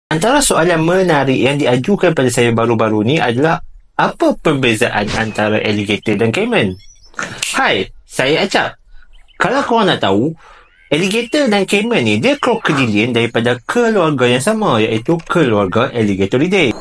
Antara soalan menarik yang diajukan pada saya baru-baru ni adalah apa perbezaan antara alligator dan caiman? Hai, saya Acap. Kalau korang nak tahu, alligator dan caiman ni dia krokodilian daripada keluarga yang sama, iaitu keluarga Alligatoridae.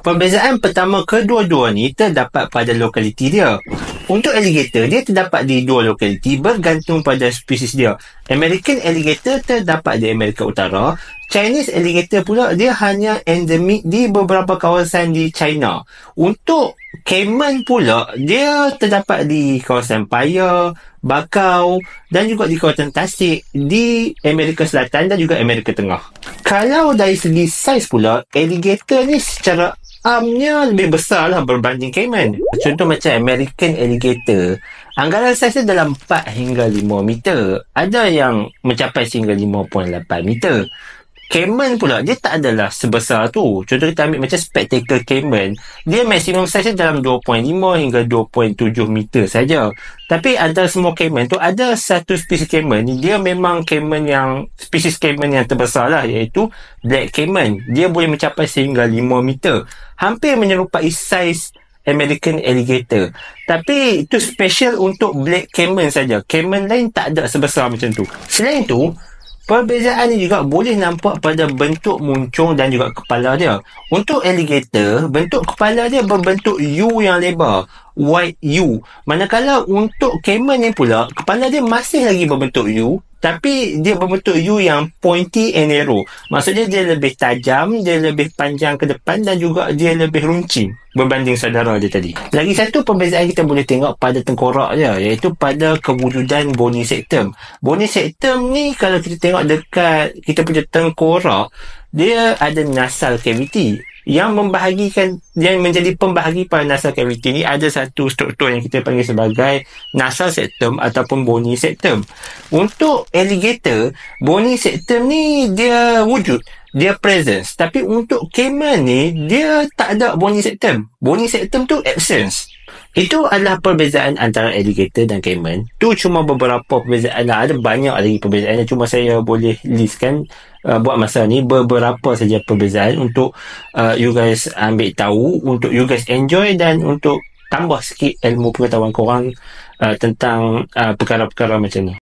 Perbezaan pertama kedua-dua ni terdapat pada lokaliti dia. Untuk alligator, dia terdapat di dua lokaliti bergantung pada spesies dia. American alligator terdapat di Amerika Utara. Chinese alligator pula dia hanya endemik di beberapa kawasan di China. Untuk caiman pula, dia terdapat di kawasan Paya, Bakau dan juga di kawasan Tasik di Amerika Selatan dan juga Amerika Tengah. Kalau dari segi saiz pula, alligator ni secara amnya lebih besar lah berbanding caiman. Contoh macam American alligator, anggaran saiznya dalam 4 hingga 5 meter. Ada yang mencapai sehingga 5.8 meter. Caiman pula, dia tak adalah sebesar tu. Contoh kita ambil macam spectacle caiman, dia maksimum saiznya dalam 2.5 hingga 2.7 meter saja. Tapi antara semua caiman tu, ada satu spesies caiman ni, dia memang caiman yang, spesies caiman yang terbesar lah, iaitu black caiman. Dia boleh mencapai sehingga 5 meter. Hampir menyerupai saiz American alligator. Tapi itu special untuk black caiman saja. Caiman lain tak ada sebesar macam tu. Selain tu, perbezaan ni juga boleh nampak pada bentuk muncung dan juga kepala dia. Untuk alligator, bentuk kepala dia berbentuk U yang lebar, wide U. Manakala untuk caiman ni pula, kepala dia masih lagi berbentuk U, tapi dia berbentuk U yang pointy and narrow. Maksudnya dia lebih tajam, dia lebih panjang ke depan dan juga dia lebih runcing berbanding saudara dia tadi. Lagi satu perbezaan kita boleh tengok pada tengkorak dia, iaitu pada kewujudan bony septum. Bony septum ni kalau kita tengok dekat kita punya tengkorak, dia ada nasal cavity. Yang membahagikan, yang menjadi pembahagi pada nasal cavity ni, ada satu struktur yang kita panggil sebagai nasal septum ataupun bony septum. Untuk alligator, bony septum ni dia wujud, dia presence. Tapi untuk caiman ni, dia tak ada bony septum. Bony septum tu absence. Itu adalah perbezaan antara alligator dan caiman. Tu cuma beberapa perbezaan lah. Ada banyak lagi perbezaan. Cuma saya boleh listkan buat masa ni beberapa saja perbezaan untuk you guys ambil tahu, untuk you guys enjoy dan untuk tambah sikit ilmu pengetahuan korang tentang perkara-perkara macam ni.